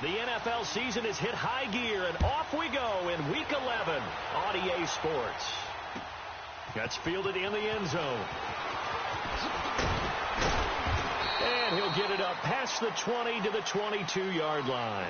The NFL season has hit high gear, and off we go in Week 11 on EA Sports. That's fielded in the end zone. And he'll get it up past the 20 to the 22-yard line.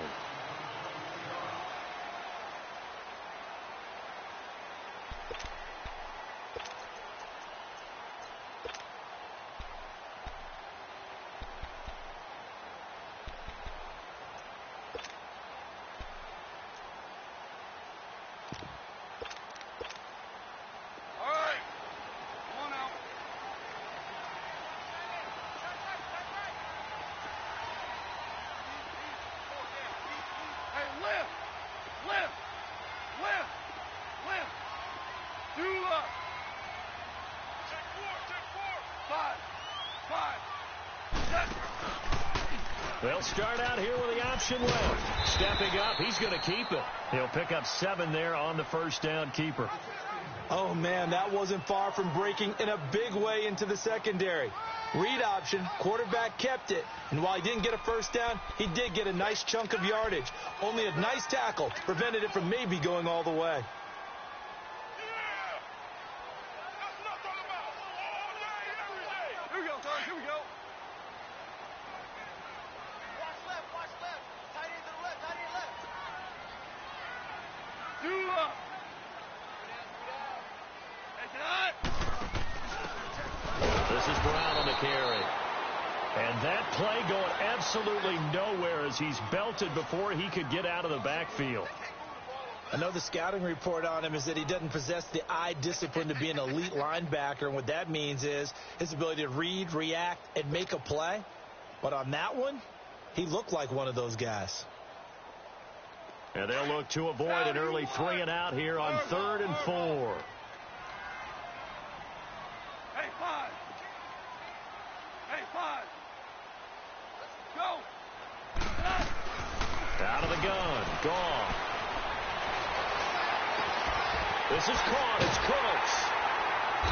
They'll start out here with the option left. Stepping up, he's going to keep it. He'll pick up 7 there on the first down keeper. Oh, man, that wasn't far from breaking in a big way into the secondary. Read option, quarterback kept it. And while he didn't get a first down, he did get a nice chunk of yardage. Only a nice tackle prevented it from maybe going all the way. This is Brown on the carry. And that play going absolutely nowhere as he's belted before he could get out of the backfield. I know the scouting report on him is that he doesn't possess the eye discipline to be an elite linebacker. And what that means is his ability to read, react, and make a play. But on that one, he looked like one of those guys. And they'll look to avoid an early 3 and out here on 3rd and 4. Hey, 5. Hey, 5. Go. Out of the gun. Gone. This is caught. It's Cooks.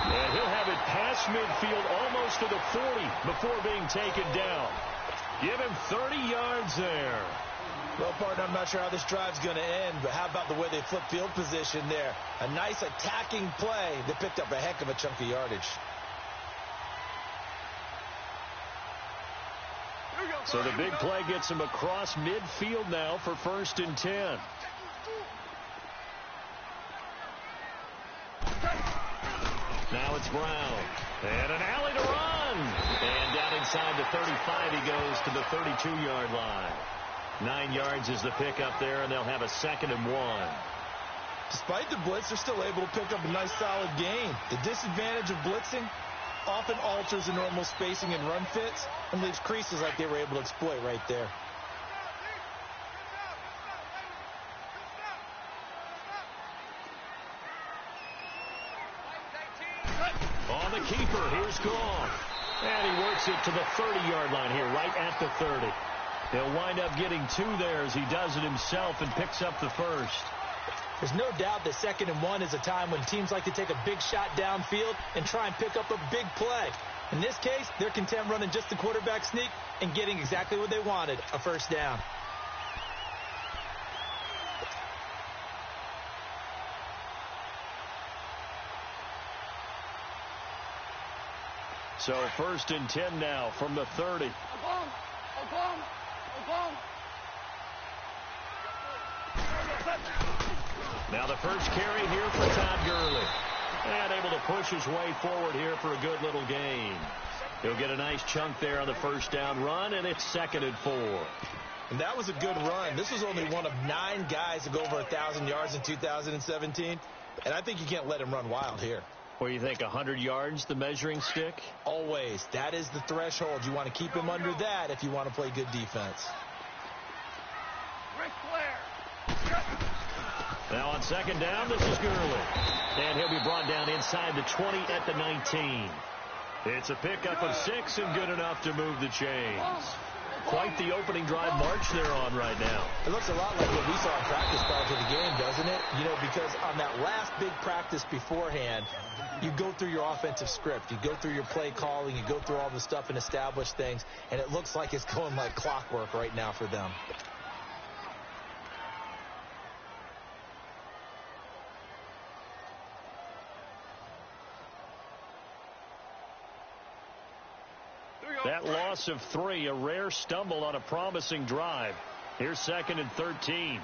And he'll have it past midfield almost to the 40 before being taken down. Give him 30 yards there. Well, partner, I'm not sure how this drive's going to end, but how about the way they flip field position there? A nice attacking play that picked up a heck of a chunk of yardage. So the big play gets him across midfield now for 1st and 10. Now it's Brown. And an alley to run. And down inside the 35 he goes to the 32-yard line. 9 yards is the pickup there, and they'll have a 2nd and 1. Despite the blitz, they're still able to pick up a nice solid gain. The disadvantage of blitzing often alters the normal spacing and run fits and leaves creases like they were able to exploit right there. On the keeper, here's Goff. And he works it to the 30-yard line here, right at the 30. He'll wind up getting 2 there as he does it himself and picks up the 1st. There's no doubt that 2nd and 1 is a time when teams like to take a big shot downfield and try and pick up a big play. In this case, they're content running just the quarterback sneak and getting exactly what they wanted, a first down. So 1st and 10 now from the 30. Now the first carry here for Todd Gurley. And able to push his way forward here for a good little gain. He'll get a nice chunk there on the first down run, and it's 2nd and 4. And that was a good run. This was only one of 9 guys to go over 1,000 yards in 2017. And I think you can't let him run wild here. Where you think 100 yards, the measuring stick? Always. That is the threshold. You want to keep him under that if you want to play good defense. Now on 2nd down, this is Gurley. And he'll be brought down inside the 20 at the 19. It's a pickup of 6 and good enough to move the chains. Quite the opening drive march they're on right now. It looks a lot like what we saw in practice prior to the game, doesn't it? You know, because on that last big practice beforehand, you go through your offensive script. You go through your play calling. You go through all the stuff and establish things. And it looks like it's going like clockwork right now for them. loss of 3, a rare stumble on a promising drive. Here's 2nd and 13.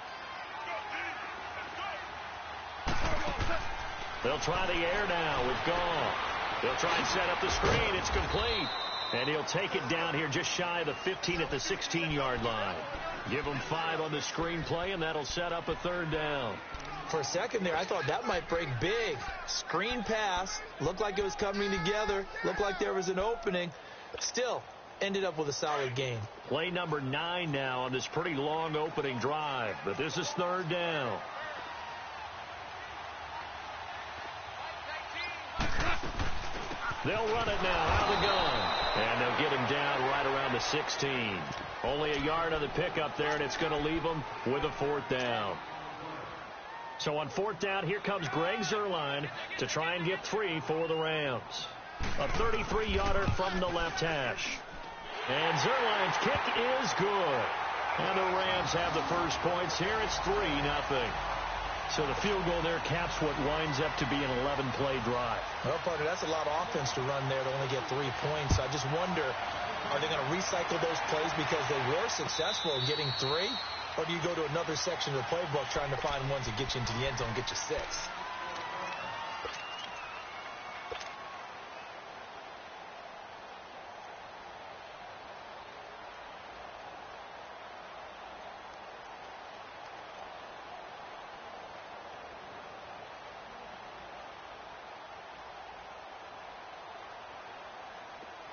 They'll try the air now with Gall. They'll try and set up the screen. It's complete. And he'll take it down here just shy of the 15 at the 16-yard line. Give him 5 on the screen play, and that'll set up a 3rd down. For a second there, I thought that might break big. Screen pass. Looked like it was coming together. Looked like there was an opening. Still, ended up with a solid gain. Play number 9 now on this pretty long opening drive. But this is 3rd down. They'll run it now out of the gun. And they'll get him down right around the 16. Only a yard on the pickup there, and it's going to leave him with a 4th down. So on 4th down, here comes Greg Zuerlein to try and get 3 for the Rams. A 33-yarder from the left hash. And Zuerlein's kick is good. And the Rams have the first points here. It's 3-0. So the field goal there caps what winds up to be an 11-play drive. Well, partner, that's a lot of offense to run there to only get 3 points. I just wonder, are they going to recycle those plays because they were successful in getting 3? Or do you go to another section of the playbook trying to find ones that get you into the end zone and get you 6?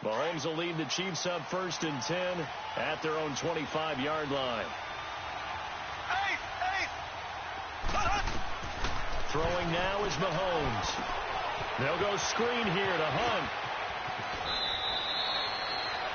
Mahomes will lead the Chiefs up 1st and 10 at their own 25-yard line. Throwing now is Mahomes. They'll go screen here to Hunt.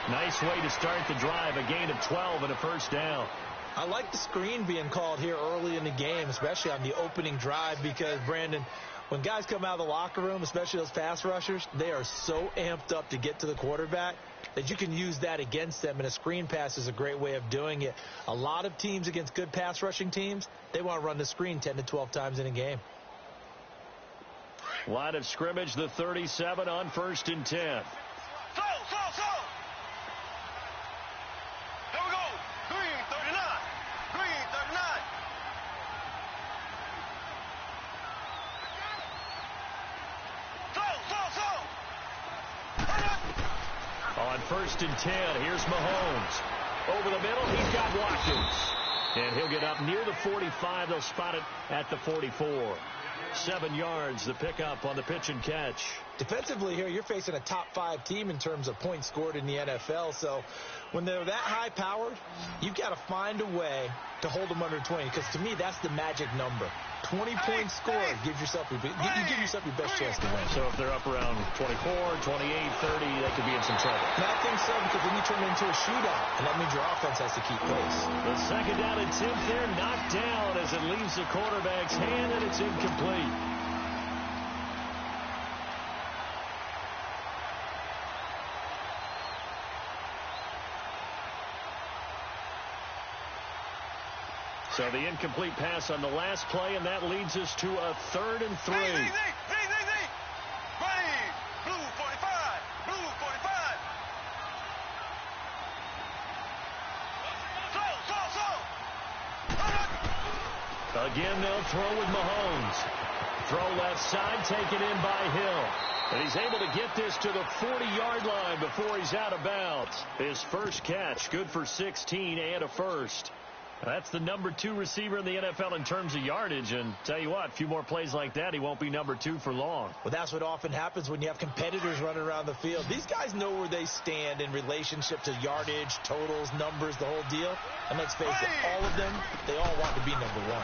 Nice way to start the drive. A gain of 12 and a 1st down. I like the screen being called here early in the game, especially on the opening drive, because, Brandon, when guys come out of the locker room, especially those pass rushers, they are so amped up to get to the quarterback that you can use that against them, and a screen pass is a great way of doing it. A lot of teams against good pass rushing teams, they want to run the screen 10 to 12 times in a game. Line of scrimmage, the 37 on 1st and 10. Here we go. Green 39. Green 39. On 1st and 10, here's Mahomes. Over the middle, he's got Watkins. And he'll get up near the 45. They'll spot it at the 44. 7 yards, the pickup on the pitch and catch. Defensively here, you're facing a top 5 team in terms of points scored in the NFL. So when they're that high-powered, you've got to find a way to hold them under 20. Because to me, that's the magic number. 20 points scored gives yourself you give yourself your best chance to win. So if they're up around 24, 28, 30, they could be in some trouble. And I think so, because then you turn it into a shootout, and that means your offense has to keep pace. The 2nd down and 10 there, knocked down as it leaves the quarterback's hand, and it's incomplete. So the incomplete pass on the last play, and that leads us to a 3rd and 3. Ready, blue 45, blue 45. Throw. Again, they'll throw with Mahomes. Throw left side, taken in by Hill. And he's able to get this to the 40-yard line before he's out of bounds. His first catch, good for 16 and a 1st. That's the number 2 receiver in the NFL in terms of yardage. And tell you what, a few more plays like that, he won't be number 2 for long. Well, that's what often happens when you have competitors running around the field. These guys know where they stand in relationship to yardage, totals, numbers, the whole deal. And let's face it, all of them, they all want to be number 1.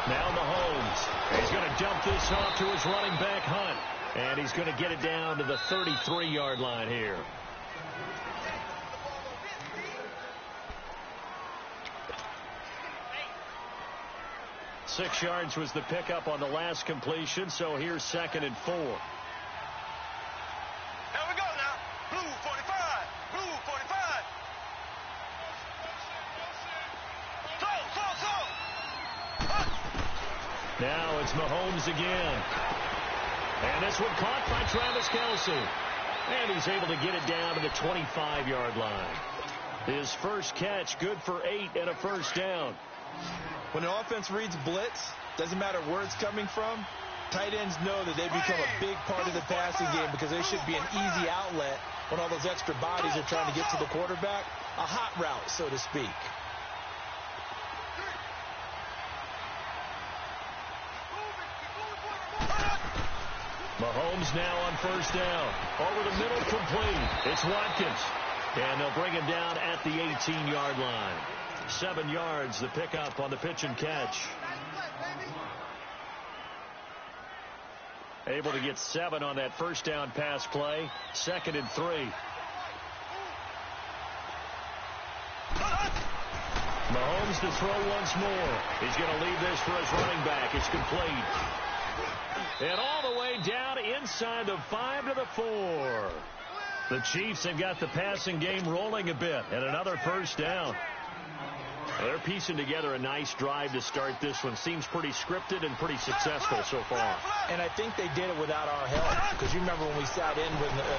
Now Mahomes. He's going to dump this off to his running back, Hunt. And he's going to get it down to the 33-yard line here. Six yards was the pickup on the last completion, so here's 2nd and 4. Here we go now. Blue 45, blue 45. Throw. Now it's Mahomes again. And this one caught by Travis Kelce. And he's able to get it down to the 25-yard line. His first catch, good for 8 and a first down. When an offense reads blitz, doesn't matter where it's coming from, tight ends know that they become a big part of the passing game because they should be an easy outlet when all those extra bodies are trying to get to the quarterback. A hot route, so to speak. Mahomes now on first down. Over the middle, complete. It's Watkins. And they'll bring him down at the 18-yard line. 7 yards, the pickup on the pitch and catch. Able to get 7 on that first down pass play. 2nd and 3. Mahomes to throw once more. He's going to leave this for his running back. It's complete. And all the way down inside the 5 to the 4. The Chiefs have got the passing game rolling a bit. And another first down. They're piecing together a nice drive to start this one. Seems pretty scripted and pretty successful so far. And I think they did it without our help. Because you remember when we sat in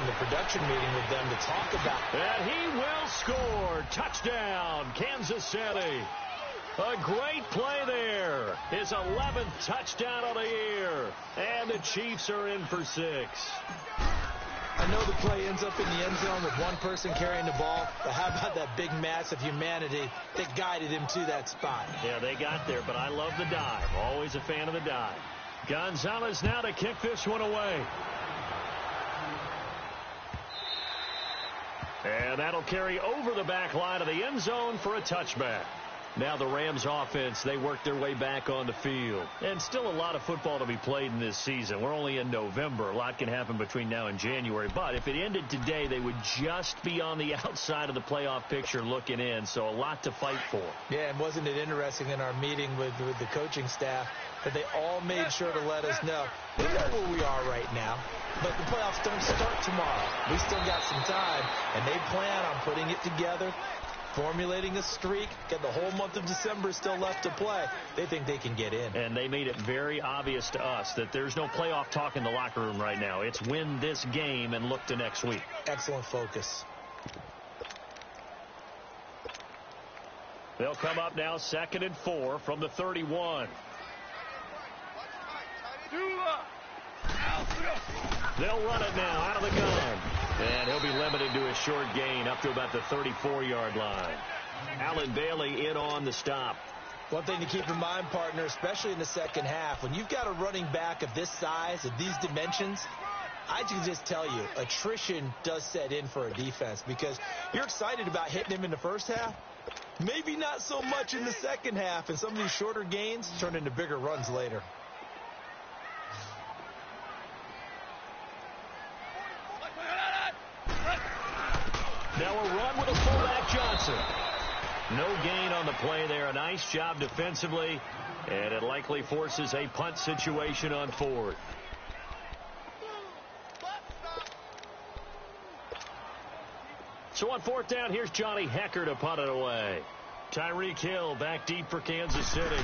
the production meeting with them to talk about it. And he will score. Touchdown, Kansas City. A great play there. His 11th touchdown of the year. And the Chiefs are in for 6. I know the play ends up in the end zone with one person carrying the ball, but how about that big mass of humanity that guided him to that spot? Yeah, they got there, but I love the dive. Always a fan of the dive. Gonzalez now to kick this one away. And that'll carry over the back line of the end zone for a touchback. Now the Rams offense, they work their way back on the field. And still a lot of football to be played in this season. We're only in November. A lot can happen between now and January. But if it ended today, they would just be on the outside of the playoff picture looking in. So a lot to fight for. Yeah, and wasn't it interesting in our meeting with the coaching staff that they all made sure to let us know we know where we are right now, but the playoffs don't start tomorrow. We still got some time, and they plan on putting it together, formulating a streak, get the whole month of December still left to play. They think they can get in. And they made it very obvious to us that there's no playoff talk in the locker room right now. It's win this game and look to next week. Excellent focus. They'll come up now 2nd and 4 from the 31. They'll run it now out of the gun. And he'll be limited to a short gain up to about the 34-yard line. Allen Bailey in on the stop. One thing to keep in mind, partner, especially in the second half, when you've got a running back of this size, of these dimensions, I can just tell you, attrition does set in for a defense because you're excited about hitting him in the first half. Maybe not so much in the second half, and some of these shorter gains turn into bigger runs later. Now a run with a fullback Johnson. No gain on the play there. A nice job defensively, and it likely forces a punt situation on 4th. So on 4th down, here's Johnny Hecker to punt it away. Tyreek Hill back deep for Kansas City.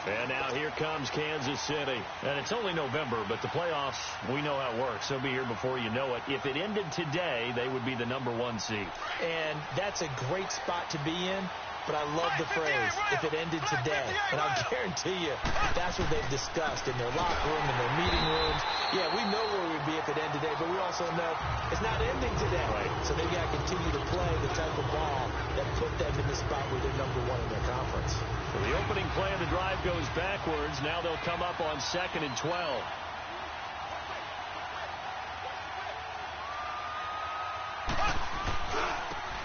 And now here comes Kansas City. And it's only November, but the playoffs, we know how it works. They'll be here before you know it. If it ended today, they would be the #1 seed. And that's a great spot to be in. But I love the phrase, if it ended today. And I'll guarantee you, that's what they've discussed in their locker room, in their meeting rooms. Yeah, we know where we'd be if it ended today, but we also know it's not ending today. Right. So they got to continue to play the type of ball that put them in the spot where they're #1 in their conference. Well, the opening play of the drive goes backwards. Now they'll come up on 2nd and 12.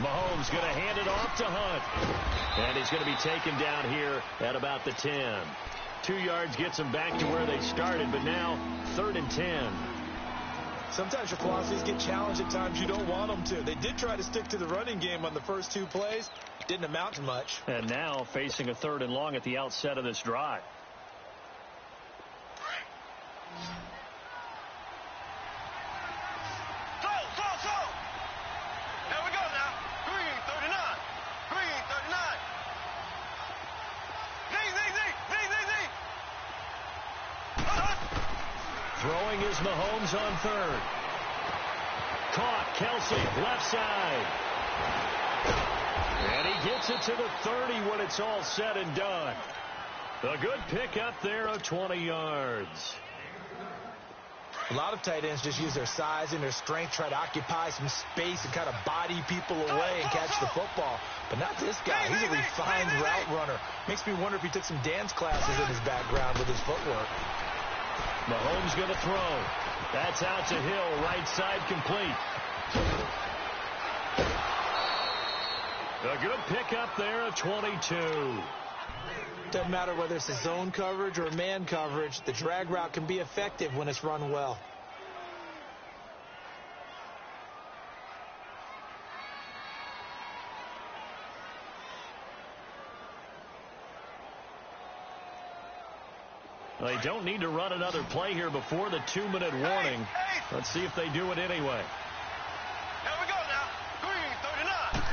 Mahomes going to hand it off to Hunt. And he's going to be taken down here at about the 10. 2 yards gets him back to where they started, but now 3rd and 10. Sometimes your philosophies get challenged at times you don't want them to. They did try to stick to the running game on the first 2 plays. Didn't amount to much. And now facing a 3rd and long at the outset of this drive. Throwing is Mahomes on third. Caught. Kelsey, left side. And he gets it to the 30 when it's all said and done. A good pickup there of 20 yards. A lot of tight ends just use their size and their strength, try to occupy some space and kind of body people away and catch the football. But not this guy. He's a refined route runner. Makes me wonder if he took some dance classes in his background with his footwork. Mahomes going to throw. That's out to Hill, right side complete. A good pickup there of 22. Doesn't matter whether it's a zone coverage or man coverage, the drag route can be effective when it's run well. They don't need to run another play here before the 2-minute warning. Let's see if they do it anyway. Here we go now. Green, 39.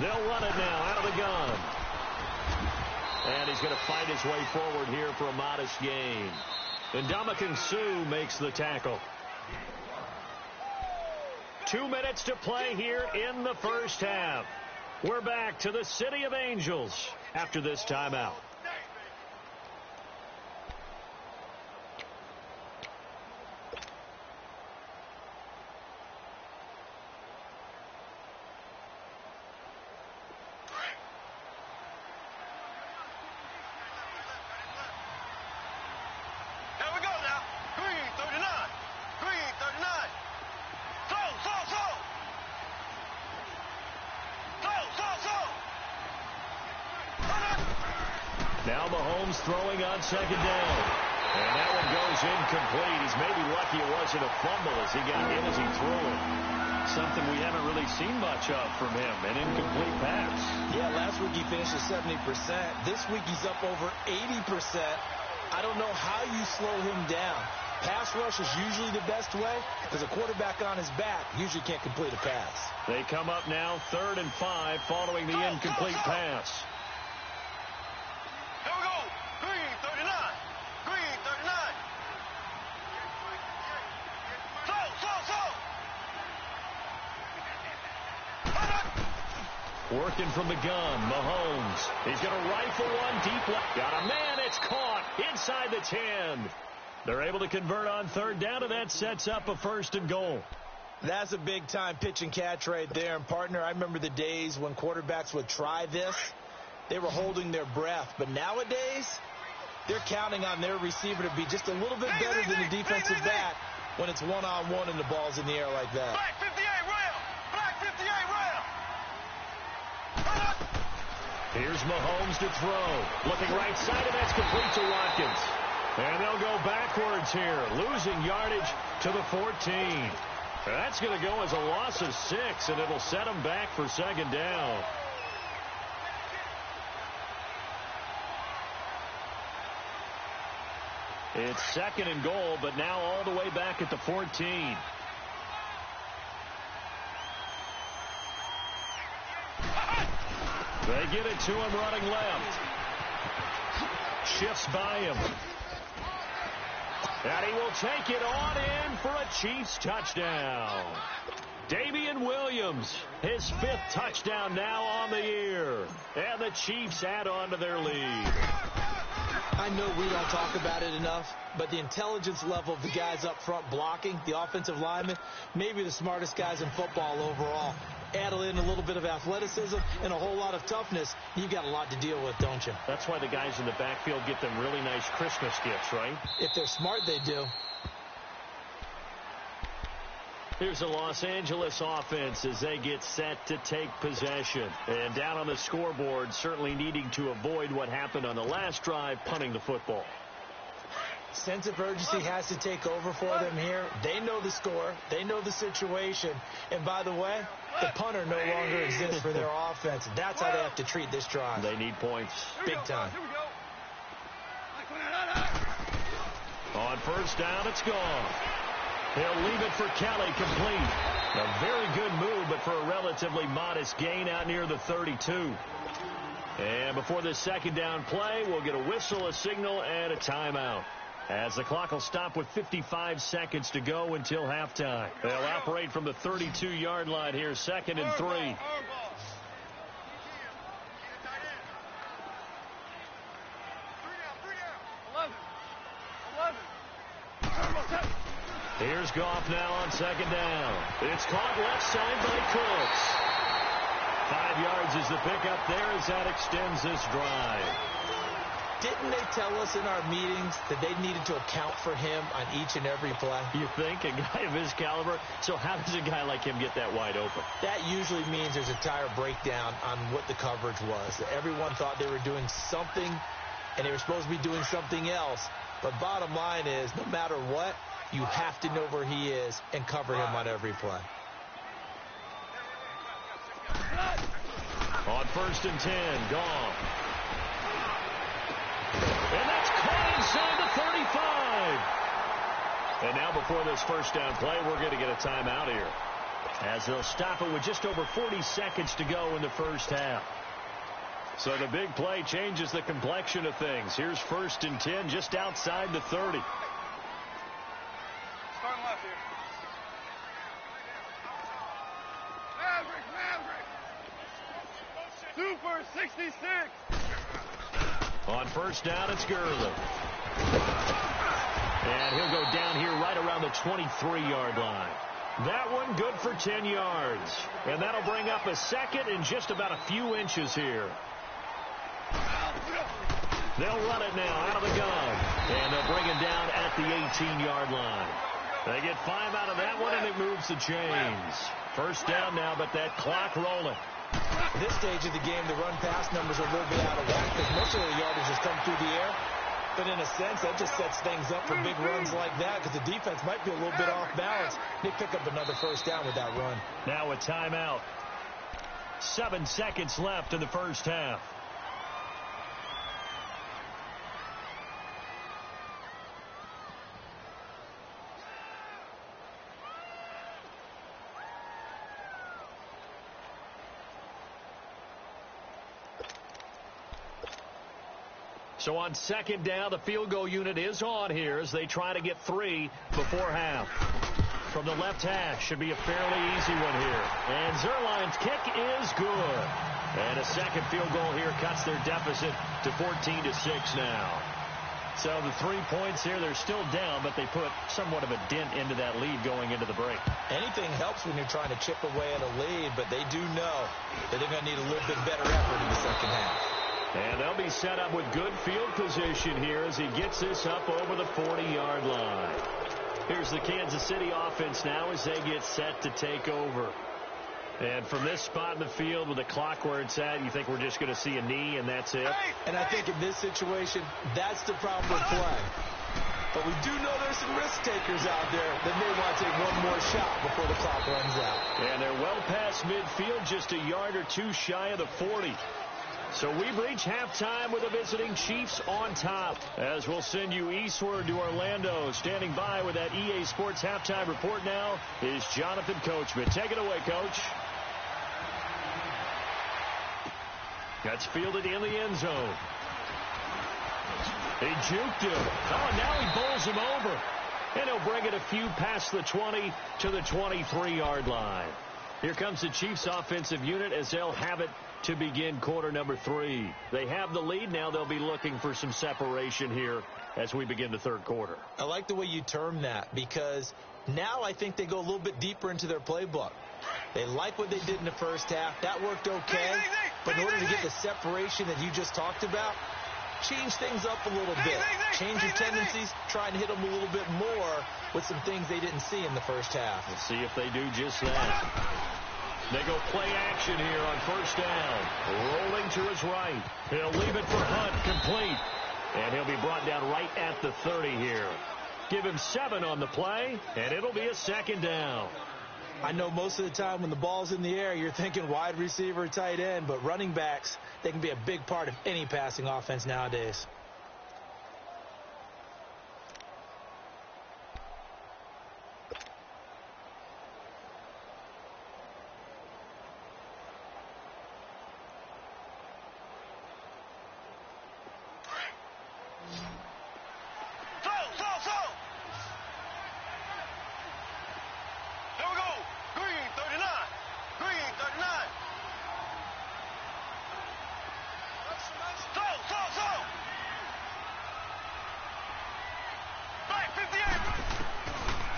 They'll run it now out of the gun. And he's going to fight his way forward here for a modest gain. And Ndamukong Suh makes the tackle. 2 minutes to play here in the first half. We're back to the City of Angels after this timeout. Now Mahomes throwing on second down. And that one goes incomplete. He's maybe lucky it wasn't a fumble as he got hit as he threw it. Something we haven't really seen much of from him, an incomplete pass. Yeah, last week he finished at 70%. This week he's up over 80%. I don't know how you slow him down. Pass rush is usually the best way because a quarterback on his back usually can't complete a pass. They come up now 3rd and 5 following the incomplete pass. Here we go. Green, 39. Green, 39. Working from the gun, Mahomes. He's going to rifle one deep left. Got a man. It's caught inside the 10. They're able to convert on 3rd down, and that sets up a 1st and goal. That's a big-time pitch and catch right there. And, partner, I remember the days when quarterbacks would try this. They were holding their breath. But nowadays, they're counting on their receiver to be just a little bit better than the defensive back when it's one-on-one and the ball's in the air like that. Black 58 rail. Black 58 rail. Here's Mahomes to throw. Looking right side, and that's complete to Watkins. And they'll go backwards here, losing yardage to the 14. That's going to go as a loss of 6, and it'll set them back for 2nd down. It's 2nd and goal, but now all the way back at the 14. They get it to him running left. Shifts by him. And he will take it on in for a Chiefs touchdown. Damian Williams, his 5th touchdown now on the year. And the Chiefs add on to their lead. I know we don't talk about it enough, but the intelligence level of the guys up front blocking, the offensive linemen, maybe the smartest guys in football overall. Add in a little bit of athleticism and a whole lot of toughness, you've got a lot to deal with, don't you? That's why the guys in the backfield get them really nice Christmas gifts, right? If they're smart, they do. Here's the Los Angeles offense as they get set to take possession. And down on the scoreboard, certainly needing to avoid what happened on the last drive, punting the football. Sense of urgency has to take over for them here. They know the score. They know the situation. And by the way, the punter no longer exists for their offense. That's how they have to treat this drive. They need points. Big time. On 1st down, it's gone. He'll leave it for Kelly, complete. A very good move, but for a relatively modest gain out near the 32. And before this 2nd down play, we'll get a whistle, a signal, and a timeout. as the clock will stop with 55 seconds to go until halftime. They'll operate from the 32-yard line here, 2nd and 3. Here's Goff now on 2nd down. It's caught left side by Cooks. 5 yards is the pickup there as that extends this drive. Didn't they tell us in our meetings that they needed to account for him on each and every play? You think? A guy of his caliber? So how does a guy like him get that wide open? That usually means there's a tire breakdown on what the coverage was. Everyone thought they were doing something, and they were supposed to be doing something else. But bottom line is, no matter what, you have to know where he is and cover him on every play. On 1st and 10, Goff. And that's caught inside the 35. And now before this first down play, we're going to get a timeout here, as they'll stop it with just over 40 seconds to go in the first half. So the big play changes the complexion of things. Here's 1st and 10 just outside the 30. Starting left here. Maverick. 2 for 66. On 1st down, it's Gurley. And he'll go down here right around the 23-yard line. That one good for 10 yards. And that'll bring up a 2nd and just about a few inches here. They'll run it now out of the gun. And they'll bring it down at the 18-yard line. They get 5 out of that one, and it moves the chains. 1st down now, but that clock rolling. At this stage of the game, the run-pass numbers are a little bit out of whack because most of the yardage has come through the air. But in a sense, that just sets things up for big runs like that because the defense might be a little bit off balance. They pick up another 1st down with that run. Now a timeout. 7 seconds left in the first half. So on 2nd down, the field goal unit is on here as they try to get 3 before half. From the left hash, should be a fairly easy one here. And Zuerlein's kick is good. And a 2nd field goal here cuts their deficit to 14-6 now. So the 3 points here, they're still down, but they put somewhat of a dent into that lead going into the break. Anything helps when you're trying to chip away at a lead, but they do know that they're going to need a little bit better effort in the second half. And they'll be set up with good field position here as he gets this up over the 40-yard line. Here's the Kansas City offense now as they get set to take over. And from this spot in the field with the clock where it's at, you think we're just going to see a knee and that's it? And I think in this situation, that's the proper play. But we do know there's some risk takers out there that may want to take one more shot before the clock runs out. And they're well past midfield, just a yard or two shy of the 40. So we've reached halftime with the visiting Chiefs on top. As we'll send you eastward to Orlando. Standing by with that EA Sports halftime report now is Jonathan Coachman. Take it away, Coach. That's fielded in the end zone. He juked him. Oh, now he bowls him over. And he'll bring it a few past the 20 to the 23-yard line. Here comes the Chiefs offensive unit as they'll have it to begin quarter number 3. They have the lead. Now they'll be looking for some separation here as we begin the third quarter. I like the way you term that because now I think they go a little bit deeper into their playbook. They like what they did in the first half. That worked okay. But in order to get the separation that you just talked about, change things up a little bit. Change your tendencies. Try and hit them a little bit more with some things they didn't see in the first half. Let's see if they do just that. They go play action here on 1st down. Rolling to his right. He'll leave it for Hunt, complete. And he'll be brought down right at the 30 here. Give him 7 on the play, and it'll be a 2nd down. I know most of the time when the ball's in the air, you're thinking wide receiver, tight end, but running backs, they can be a big part of any passing offense nowadays. Throw!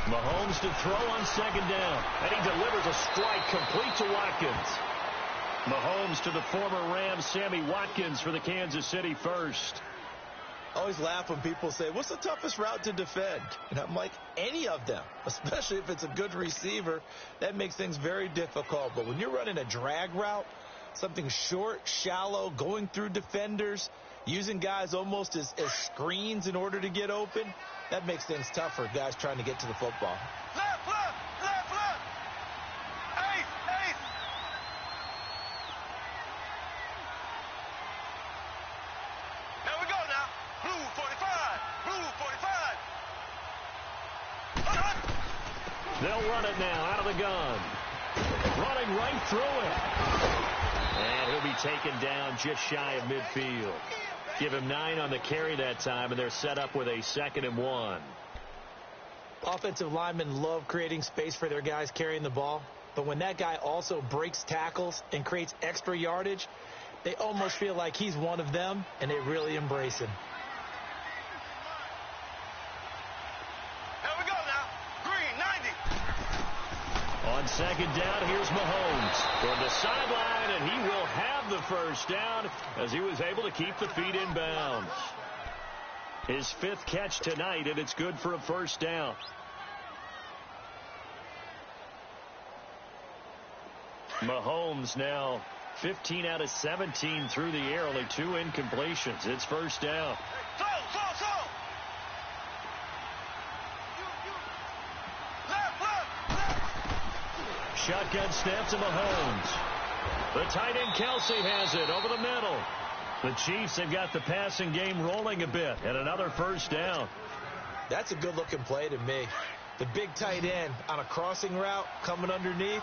Mahomes to throw on second down. And he delivers a strike complete to Watkins. Mahomes to the former Rams, Sammy Watkins, for the Kansas City first. I always laugh when people say, what's the toughest route to defend? And I'm like, any of them, especially if it's a good receiver. That makes things very difficult. But when you're running a drag route, something short, shallow, going through defenders, using guys almost as screens in order to get open, that makes things tough for guys trying to get to the football. Left, left, left, left. Eight, eight. Here we go now. Blue 45. Blue 45. They'll run it now out of the gun. Running right through it. And he'll be taken down just shy of midfield. Give him 9 on the carry that time, and they're set up with a 2nd and 1. Offensive linemen love creating space for their guys carrying the ball, but when that guy also breaks tackles and creates extra yardage, they almost feel like he's one of them, and they really embrace him. Here we go now. Green 90. On second down, here's Mahomes toward the sideline, and he will have the first down as he was able to keep the feet in bounds. His 5th catch tonight, and it's good for a first down. Mahomes now 15 out of 17 through the air, only 2 incompletions. It's first down. Throw. Shotgun snap to Mahomes. The tight end Kelsey has it over the middle. The Chiefs have got the passing game rolling a bit, and another first down. That's a good-looking play to me. The big tight end on a crossing route coming underneath.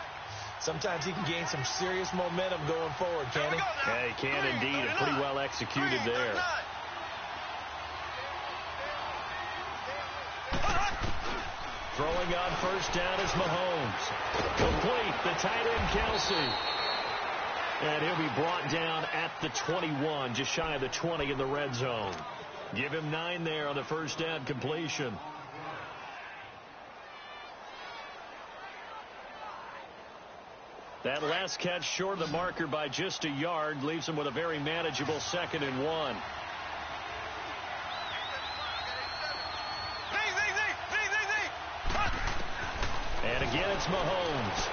Sometimes he can gain some serious momentum going forward, can he? Yeah, he can indeed, and pretty well executed there. Throwing on first down is Mahomes. Complete, the tight end Kelsey. And he'll be brought down at the 21, just shy of the 20 in the red zone. Give him 9 there on the first down completion. That last catch short of the marker by just a yard leaves him with a very manageable 2nd and 1. And again, it's Mahomes.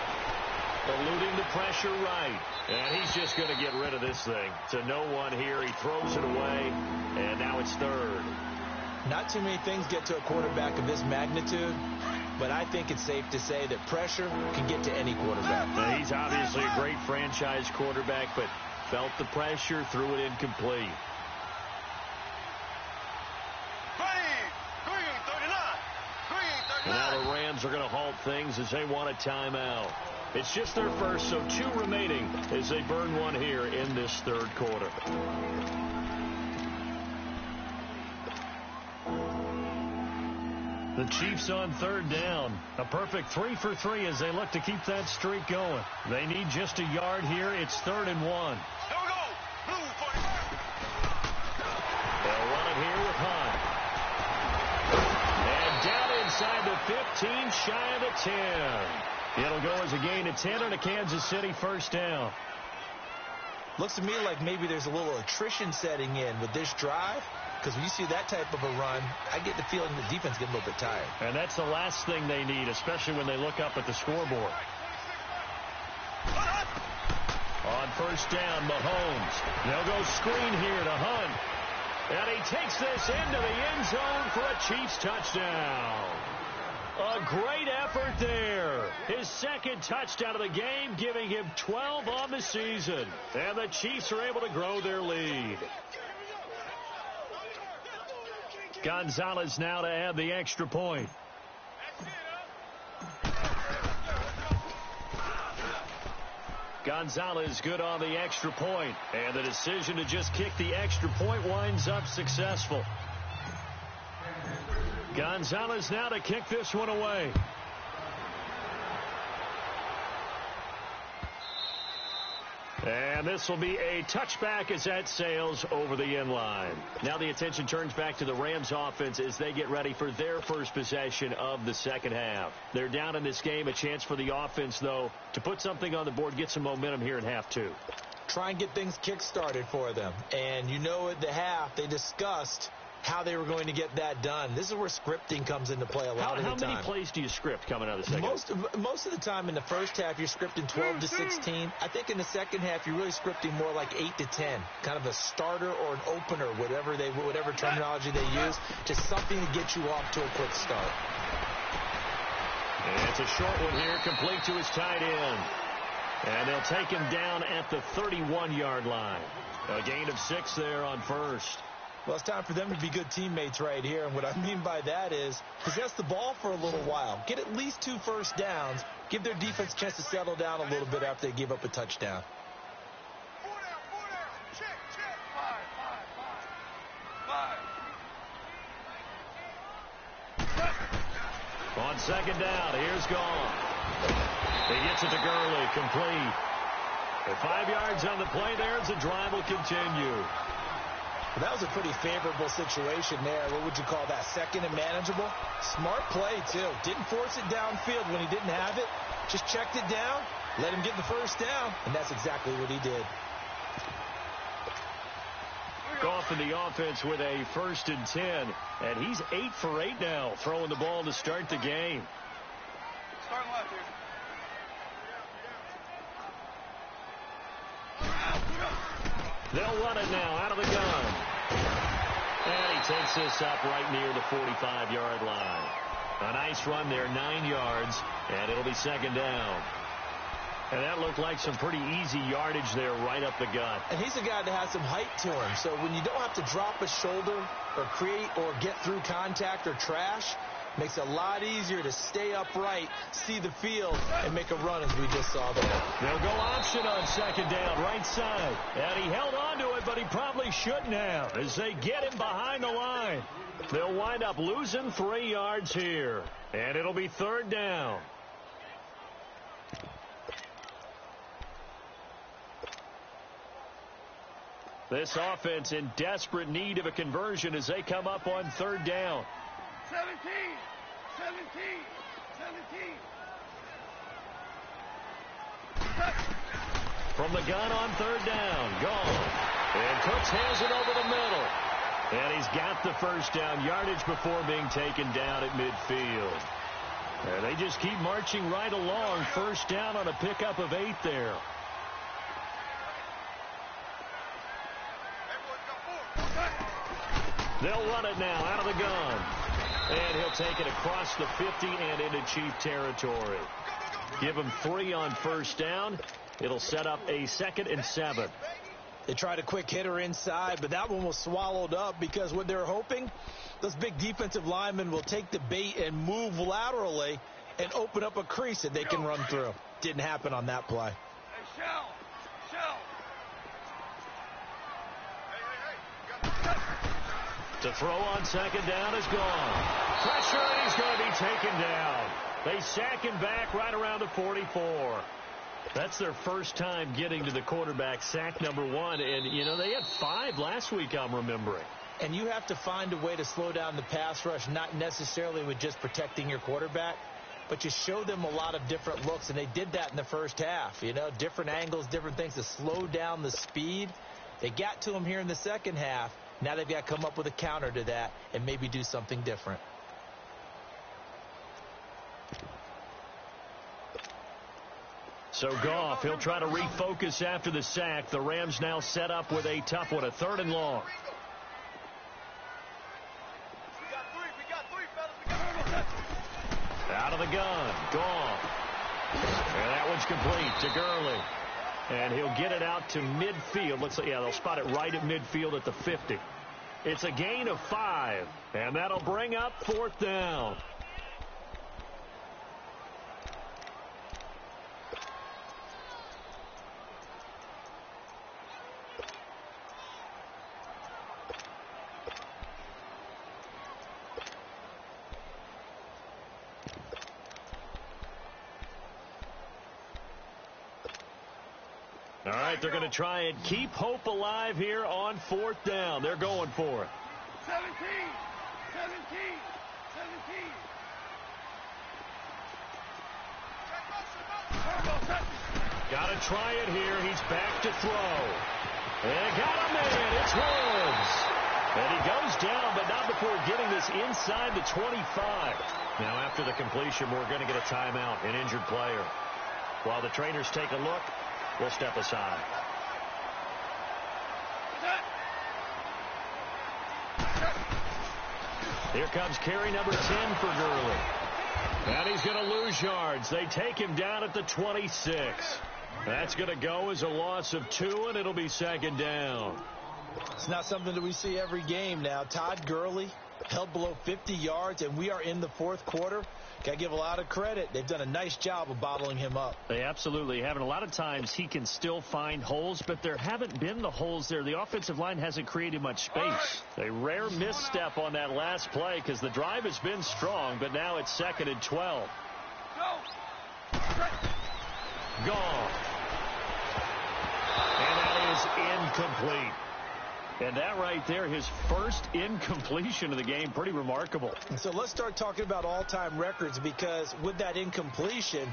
Eluding the pressure right. And he's just going to get rid of this thing. To no one here. He throws it away. And now it's 3rd. Not too many things get to a quarterback of this magnitude, but I think it's safe to say that pressure can get to any quarterback. Now, he's obviously a great franchise quarterback, but felt the pressure, threw it incomplete. And now the Rams are going to halt things as they want a timeout. It's just their first, so 2 remaining as they burn one here in this 3rd quarter. The Chiefs on 3rd down. A perfect 3 for 3 as they look to keep that streak going. They need just a yard here. It's 3rd and 1. Here we go. Blue 45. They'll run it here with Hunt. And down inside the 15, shy of the 10. It'll go as a gain of 10 on a Kansas City first down. Looks to me like maybe there's a little attrition setting in with this drive, because when you see that type of a run, I get the feeling the defense gets a little bit tired. And that's the last thing they need, especially when they look up at the scoreboard. On first down, Mahomes. They'll go screen here to Hunt. And he takes this into the end zone for a Chiefs touchdown. A great effort there. His 2nd touchdown of the game, giving him 12 on the season. And the Chiefs are able to grow their lead. Gonzalez now to add the extra point. Gonzalez good on the extra point. And the decision to just kick the extra point winds up successful. Gonzalez now to kick this one away. And this will be a touchback as that sails over the end line. Now the attention turns back to the Rams offense as they get ready for their first possession of the second half. They're down in this game. A chance for the offense, though, to put something on the board, get some momentum here in half two. Try and get things kick-started for them. And you know at the half they discussed how they were going to get that done. This is where scripting comes into play a lot of the time. How many plays do you script coming out of the second half? Most of the time in the first half, you're scripting 12 to 16. I think in the second half, you're really scripting more like 8 to 10, kind of a starter or an opener, whatever terminology they use, just something to get you off to a quick start. And it's a short one here, complete to his tight end. And they'll take him down at the 31-yard line. A gain of 6 there on first. Well, it's time for them to be good teammates right here. And what I mean by that is possess the ball for a little while. Get at least 2 first downs. Give their defense a chance to settle down a little bit after they give up a touchdown. 4 down. Check. 5. On second down, here's Goff. He gets it to Gurley, complete. At 5 yards on the play there, as the drive will continue. Well, that was a pretty favorable situation there. What would you call that? Second and manageable? Smart play, too. Didn't force it downfield when he didn't have it. Just checked it down, let him get the first down, and that's exactly what he did. Goff in the offense with a 1st and 10, and he's 8 for 8 now, throwing the ball to start the game. Starting left here. They'll run it now out of the gun. And he takes this up right near the 45-yard line. A nice run there, 9 yards, and it'll be second down. And that looked like some pretty easy yardage there right up the gut. And he's a guy that has some height to him. So when you don't have to drop a shoulder or create or get through contact or trash, makes it a lot easier to stay upright, see the field, and make a run as we just saw there. They'll go option on second down, right side. And he held on to it, but he probably shouldn't have as they get him behind the line. They'll wind up losing 3 yards here. And it'll be third down. This offense in desperate need of a conversion as they come up on third down. 17. From the gun on third down, Goff. And Cooks has it over the middle. And he's got the first down yardage before being taken down at midfield. And they just keep marching right along. First down on a pickup of 8 there. They'll run it now out of the gun. And he'll take it across the 50 and into Chief territory. Give him 3 on first down. It'll set up a 2nd and 7. They tried a quick hitter inside, but that one was swallowed up because what they're hoping, those big defensive linemen will take the bait and move laterally and open up a crease that they can run through. Didn't happen on that play. Hey, Shell. To throw on second down is gone. Pressure, and he's going to be taken down. They sack him back right around the 44. That's their first time getting to the quarterback, sack number 1. And, you know, they had 5 last week, I'm remembering. And you have to find a way to slow down the pass rush, not necessarily with just protecting your quarterback, but you show them a lot of different looks. And they did that in the first half, you know, different angles, different things to slow down the speed. They got to him here in the second half. Now they've got to come up with a counter to that and maybe do something different. So Goff, he'll try to refocus after the sack. The Rams now set up with a tough one, a 3rd and long. We got three, fellas. Out of the gun, Goff. And that one's complete to Gurley. And he'll get it out to midfield. Looks like, yeah, they'll spot it right at midfield at the 50. It's a gain of 5, and that'll bring up 4th down. All right, they're going to try and keep hope alive here on 4th down. They're going for it. 17. Got to try it here. He's back to throw. And got him in. It's Woods. And he goes down, but not before getting this inside the 25. Now, after the completion, we're going to get a timeout, an injured player. While the trainers take a look, we'll step aside. Here comes carry number 10 for Gurley. And he's going to lose yards. They take him down at the 26. That's going to go as a loss of 2, and it'll be 2nd down. It's not something that we see every game now. Todd Gurley held below 50 yards, and we are in the 4th quarter. Got to give a lot of credit. They've done a nice job of bottling him up. They absolutely have. And a lot of times he can still find holes, but there haven't been the holes there. The offensive line hasn't created much space. A rare misstep on that last play because the drive has been strong, but now it's 2nd and 12. Gone. And that is incomplete. And that right there, his first incompletion of the game, pretty remarkable. So let's start talking about all-time records, because with that incompletion,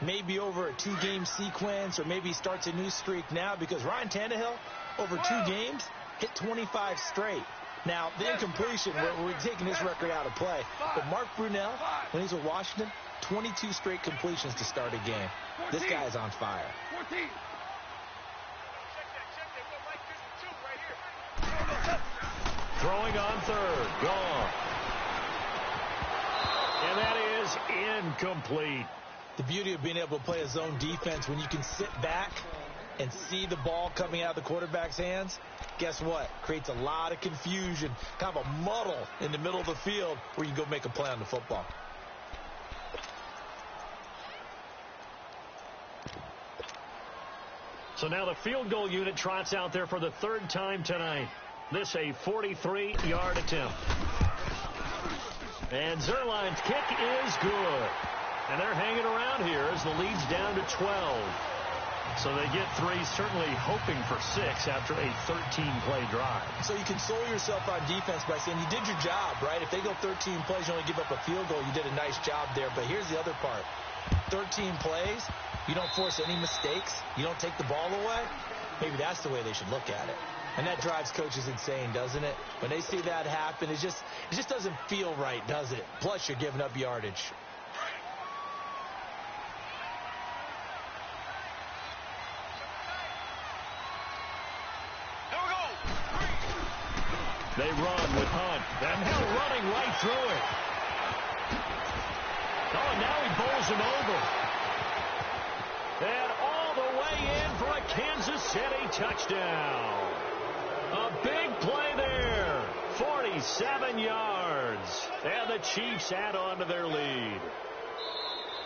maybe over a 2-game sequence, or maybe he starts a new streak now, because Ryan Tannehill, over 2 games, hit 25 straight. Now, the incompletion, we're taking his record out of play. But Mark Brunell, when he's with Washington, 22 straight completions to start a game. This guy is on fire. 14. Throwing on 3rd. Gone. And that is incomplete. The beauty of being able to play a zone defense, when you can sit back and see the ball coming out of the quarterback's hands, guess what? Creates a lot of confusion, kind of a muddle in the middle of the field where you go make a play on the football. So now the field goal unit trots out there for the 3rd time tonight. This a 43-yard attempt. And Zerline's kick is good. And they're hanging around here as the lead's down to 12. So they get 3, certainly hoping for 6 after a 13-play drive. So you console yourself on defense by saying you did your job, right? If they go 13 plays, you only give up a field goal, you did a nice job there. But here's the other part. 13 plays, you don't force any mistakes, you don't take the ball away. Maybe that's the way they should look at it. And that drives coaches insane, doesn't it? When they see that happen, it just doesn't feel right, does it? Plus, you're giving up yardage. They run with Hunt. And now running right through it. Oh, and now he bowls him over. And all the way in for a Kansas City touchdown. A big play there. 47 yards. And the Chiefs add on to their lead.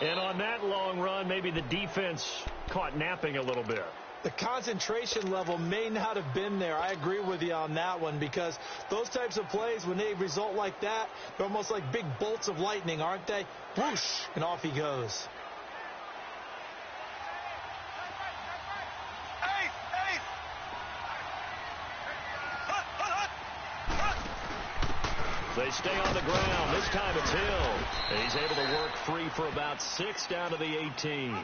And on that long run, maybe the defense caught napping a little bit. The concentration level may not have been there. I agree with you on that one, because those types of plays, when they result like that, they're almost like big bolts of lightning, aren't they? Whoosh, and off he goes. They stay on the ground. This time it's Hill. And he's able to work free for about 6 down to the 18.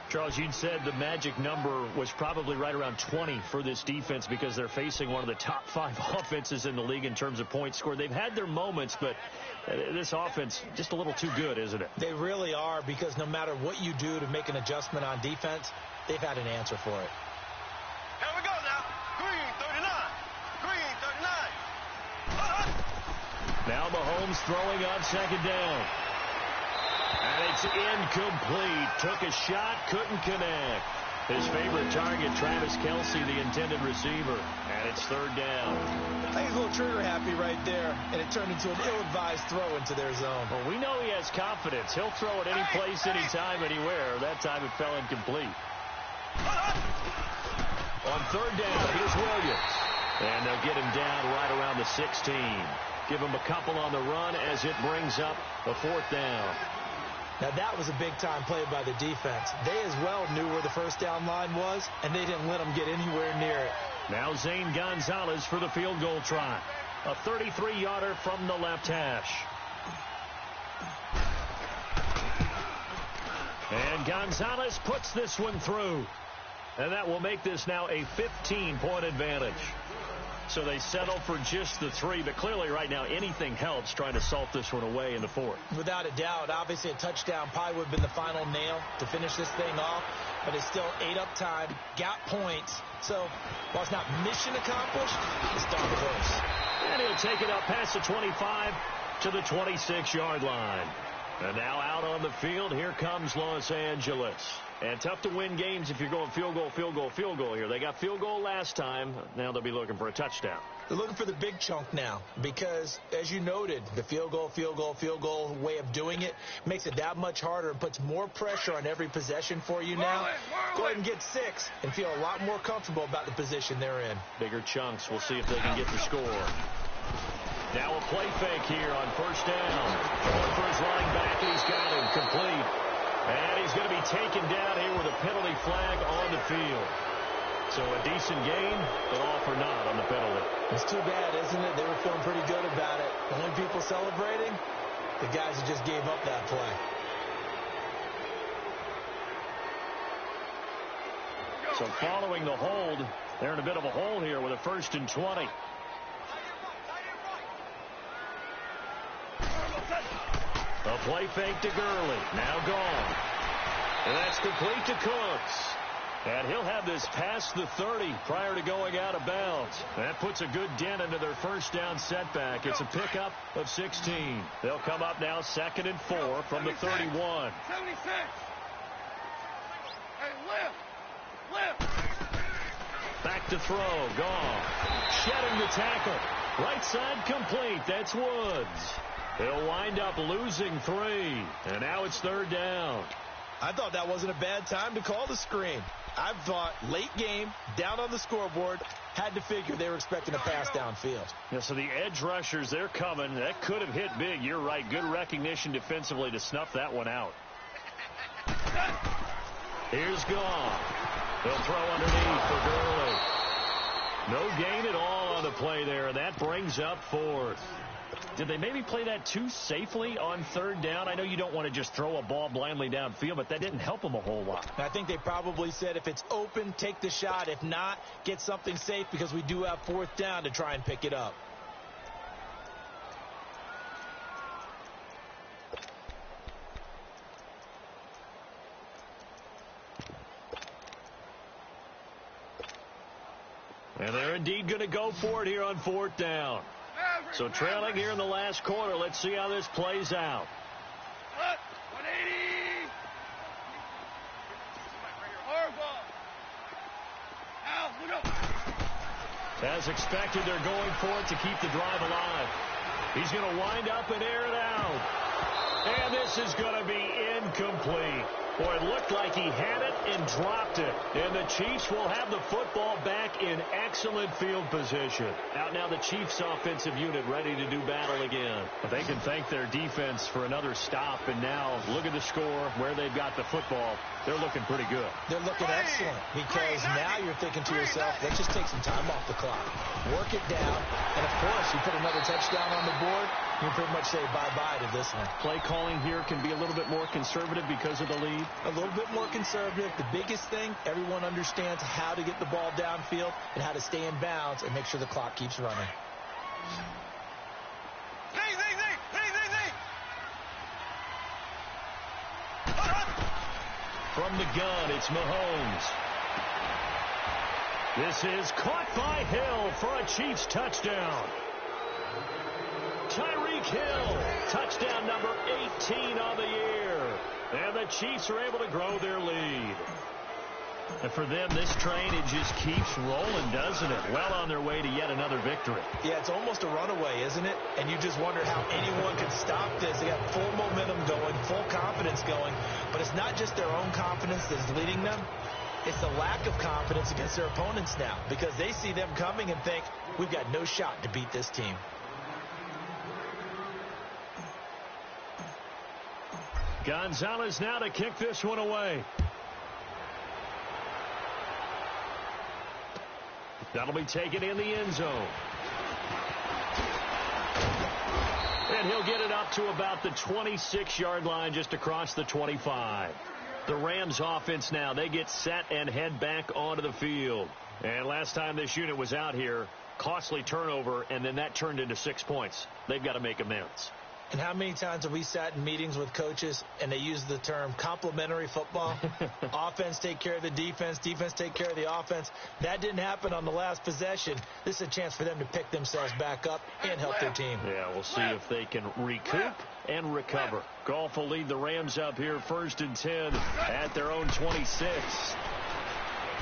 Charles, you'd said the magic number was probably right around 20 for this defense because they're facing one of the top 5 offenses in the league in terms of points scored. They've had their moments, but this offense just a little too good, isn't it? They really are, because no matter what you do to make an adjustment on defense, they've had an answer for it. Here we go now. Green 39. Green 39. Now Mahomes throwing on 2nd down. And it's incomplete. Took a shot, couldn't connect. His favorite target, Travis Kelce, the intended receiver. And it's 3rd down. I think he's a little trigger happy right there, and it turned into an ill-advised throw into their zone. Well, we know he has confidence. He'll throw it any place, anytime, anywhere. That time it fell incomplete. On 3rd down, here's Williams. And they'll get him down right around the 16. Give him a couple on the run as it brings up a 4th down. Now, that was a big-time play by the defense. They as well knew where the first down line was, and they didn't let them get anywhere near it. Now Zane Gonzalez for the field goal try. A 33-yarder from the left hash. And Gonzalez puts this one through. And that will make this now a 15-point advantage. So they settle for just the 3, but clearly right now anything helps trying to salt this one away in the 4th. Without a doubt, obviously a touchdown probably would have been the final nail to finish this thing off, but it's still ate up time, got points. So while it's not mission accomplished, it's darn close. And he'll take it up past the 25 to the 26-yard line. And now out on the field, here comes Los Angeles. And tough to win games if you're going field goal, field goal, field goal here. They got field goal last time. Now they'll be looking for a touchdown. They're looking for the big chunk now because, as you noted, the field goal way of doing it makes it that much harder and puts more pressure on every possession for you now. Go ahead and get 6 and feel a lot more comfortable about the position they're in. Bigger chunks. We'll see if they can get the score. Now a play fake here on first down. Going for his running back, and he's got him complete. And he's going to be taken down here with a penalty flag on the field. So a decent gain, but all for naught on the penalty. It's too bad, isn't it? They were feeling pretty good about it. The only people celebrating, the guys who just gave up that play. So following the hold, they're in a bit of a hole here with a 1st and 20. A play fake to Gurley. Now gone. And that's complete to Cooks. And he'll have this past the 30 prior to going out of bounds. That puts a good dent into their first down setback. It's a pickup of 16. They'll come up now 2nd and 4 from the 31. 76. Hey, left. Back to throw. Gone. Shedding the tackle. Right side complete. That's Woods. He'll wind up losing 3. And now it's 3rd down. I thought that wasn't a bad time to call the screen. I thought late game, down on the scoreboard, had to figure they were expecting a pass downfield. Yeah, so the edge rushers, they're coming. That could have hit big. You're right. Good recognition defensively to snuff that one out. Here's Gone. They'll throw underneath for Gurley. No gain at all on the play there, and that brings up 4th. Did they maybe play that too safely on 3rd down? I know you don't want to just throw a ball blindly downfield, but that didn't help them a whole lot. I think they probably said if it's open, take the shot. If not, get something safe because we do have 4th down to try and pick it up. And they're indeed going to go for it here on 4th down. So trailing here in the last quarter. Let's see how this plays out. 180. Hard ball. Al, look up. As expected, they're going for it to keep the drive alive. He's going to wind up and air it out. And this is going to be incomplete. Boy, it looked like he had it and dropped it. And the Chiefs will have the football back in excellent field position. Out now the Chiefs offensive unit ready to do battle again. But they can thank their defense for another stop. And now look at the score where they've got the football. They're looking pretty good. They're looking excellent because now you're thinking to yourself, let's just take some time off the clock. Work it down. And, of course, you put another touchdown on the board, you pretty much say bye-bye to this one. Play calling here can be a little bit more conservative because of the lead. A little bit more conservative. The biggest thing, everyone understands how to get the ball downfield and how to stay in bounds and make sure the clock keeps running. From the gun, it's Mahomes. This is caught by Hill for a Chiefs touchdown. Tyreek Hill, touchdown number 18 on the year. And the Chiefs are able to grow their lead. And for them, this train, it just keeps rolling, doesn't it? Well on their way to yet another victory. Yeah, it's almost a runaway, isn't it? And you just wonder how anyone can stop this. They got full momentum going, full confidence going. But it's not just their own confidence that's leading them. It's the lack of confidence against their opponents now because they see them coming and think, we've got no shot to beat this team. Gonzalez now to kick this one away. That'll be taken in the end zone. And he'll get it up to about the 26-yard line, just across the 25. The Rams offense now, they get set and head back onto the field. And last time this unit was out here, costly turnover, and then that turned into 6 points. They've got to make amends. And how many times have we sat in meetings with coaches and they use the term complementary football? Offense take care of the defense, defense take care of the offense. That didn't happen on the last possession. This is a chance for them to pick themselves back up and help their team. Yeah, we'll see if they can recoup and recover. Goff will lead the Rams up here 1st and 10 at their own 26.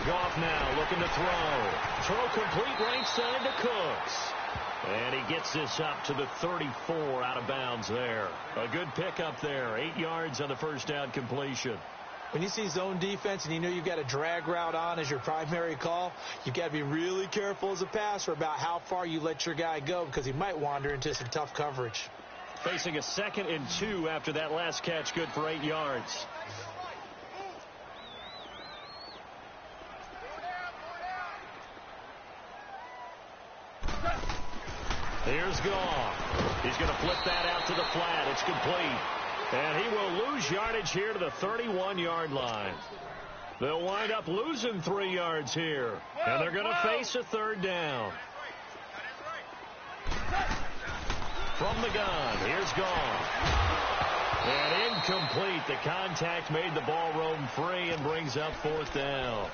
Goff now looking to throw. Throw complete right side to Cooks. And he gets this up to the 34 out of bounds there. A good pickup there. 8 yards on the first down completion. When you see zone defense and you know you've got a drag route on as your primary call, you've got to be really careful as a passer about how far you let your guy go because he might wander into some tough coverage. Facing a 2nd and 2 after that last catch, good for 8 yards. Here's Goff. He's going to flip that out to the flat. It's complete. And he will lose yardage here to the 31-yard line. They'll wind up losing 3 yards here. And they're going to face a 3rd down. From the gun, here's Goff. And incomplete. The contact made the ball roam free and brings up 4th down.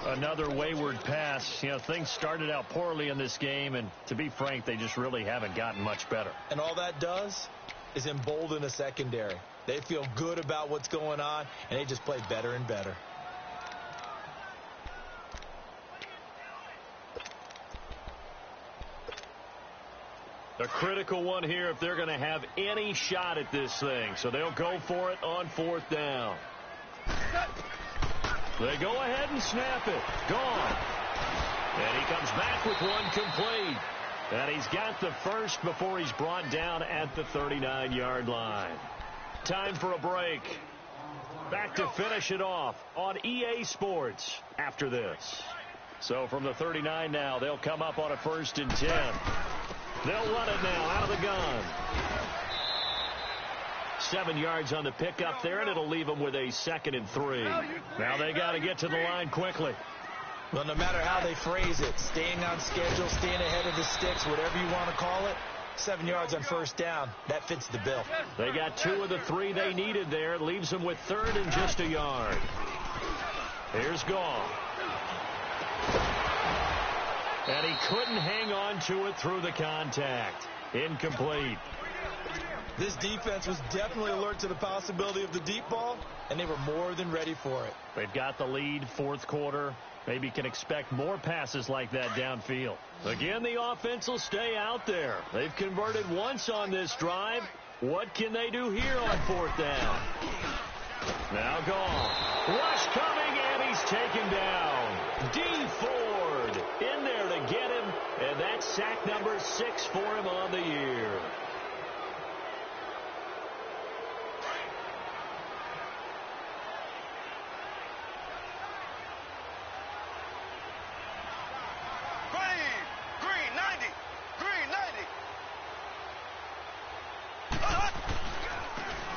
Another wayward pass. You know, things started out poorly in this game, and to be frank, they just really haven't gotten much better. And all that does is embolden a secondary. They feel good about what's going on, and they just play better and better. A critical one here if they're going to have any shot at this thing. So they'll go for it on 4th down. They go ahead and snap it. Gone. And he comes back with one complete. And he's got the first before he's brought down at the 39-yard line. Time for a break. Back to finish it off on EA Sports after this. So from the 39 now, they'll come up on a 1st and 10. They'll run it now out of the gun. 7 yards on the pickup there, and it'll leave them with a 2nd and 3. Now they got to get to the line quickly. Well, no matter how they phrase it, staying on schedule, staying ahead of the sticks, whatever you want to call it, 7 yards on 1st down, that fits the bill. They got 2 of the 3 they needed there. It leaves them with 3rd and just a yard. Here's Goff. And he couldn't hang on to it through the contact. Incomplete. This defense was definitely alert to the possibility of the deep ball, and they were more than ready for it. They've got the lead, 4th quarter. Maybe can expect more passes like that downfield. Again, the offense will stay out there. They've converted once on this drive. What can they do here on 4th down? Now Goff. Rush coming, and he's taken down. D. Ford in there to get him, and that's sack number 6 for him on the year.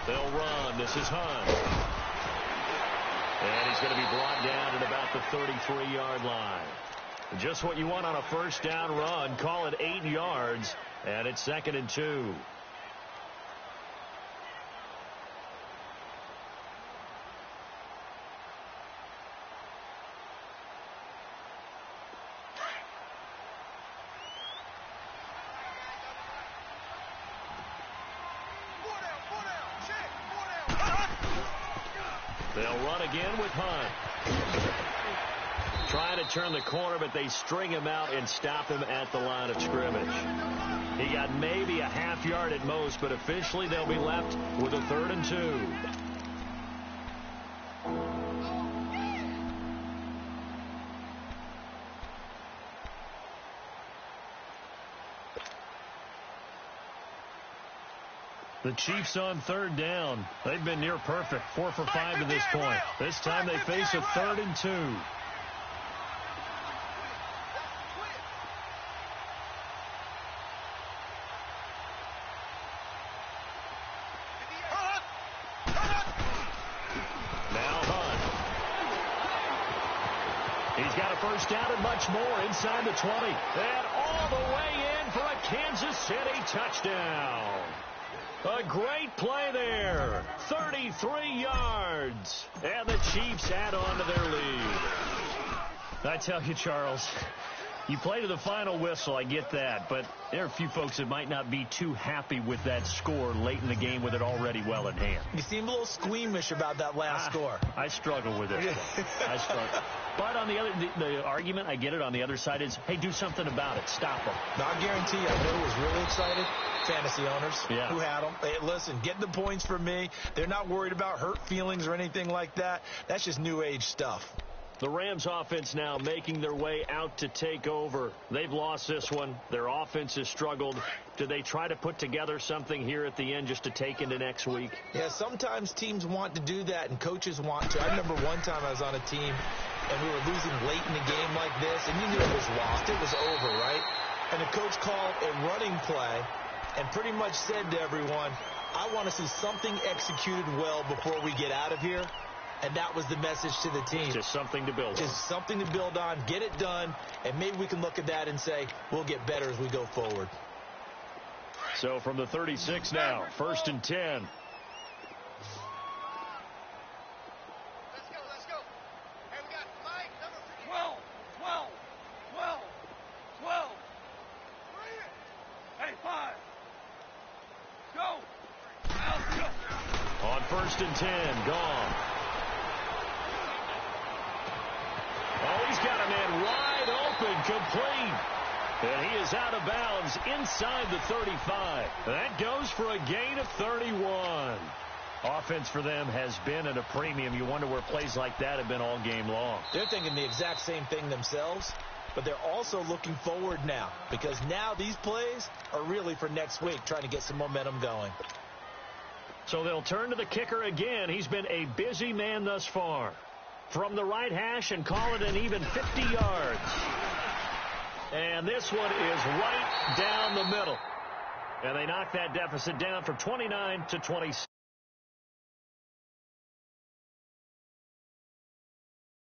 They'll run. This is Hunt. And he's going to be brought down at about the 33-yard line. Just what you want on a 1st down run. Call it 8 yards, and it's 2nd and 2. They'll run again with Hunt. Trying to turn the corner, but they string him out and stop him at the line of scrimmage. He got maybe a half yard at most, but officially they'll be left with a 3rd and 2. The Chiefs on third down. They've been near perfect, 4 for 5 to this point. This time they face a 3rd and 2. He's got a first down and much more inside the 20. And all the way in for a Kansas City touchdown. A great play there. 33 yards. And the Chiefs add on to their lead. I tell you, Charles, you play to the final whistle, I get that. But there are a few folks that might not be too happy with that score late in the game with it already well in hand. You seem a little squeamish about that last score. I struggle with it. I struggle. But on the argument, I get it, on the other side is, hey, do something about it. Stop them. Now, I guarantee you, I know who was really excited. Fantasy owners who had them. Hey, listen, get the points for me. They're not worried about hurt feelings or anything like that. That's just new age stuff. The Rams offense now making their way out to take over. They've lost this one. Their offense has struggled. Do they try to put together something here at the end just to take into next week? Yeah, sometimes teams want to do that and coaches want to. I remember one time I was on a team and we were losing late in the game like this, and you knew it was lost. It was over, right? And the coach called a running play and pretty much said to everyone, I want to see something executed well before we get out of here. And that was the message to the team. Just something to build on. Just something to build on, get it done, and maybe we can look at that and say, we'll get better as we go forward. So from the 36 now, 1st and 10. Let's go. Hey, we got Mike, number 12. Hey, 5. Go. On 1st and 10, gone. Oh, he's got a man wide open, complete. And he is out of bounds inside the 35. That goes for a gain of 31. Offense for them has been at a premium. You wonder where plays like that have been all game long. They're thinking the exact same thing themselves, but they're also looking forward now because now these plays are really for next week, trying to get some momentum going. So they'll turn to the kicker again. He's been a busy man thus far. From the right hash and call it an even 50 yards. And this one is right down the middle. And they knock that deficit down from 29 to 26.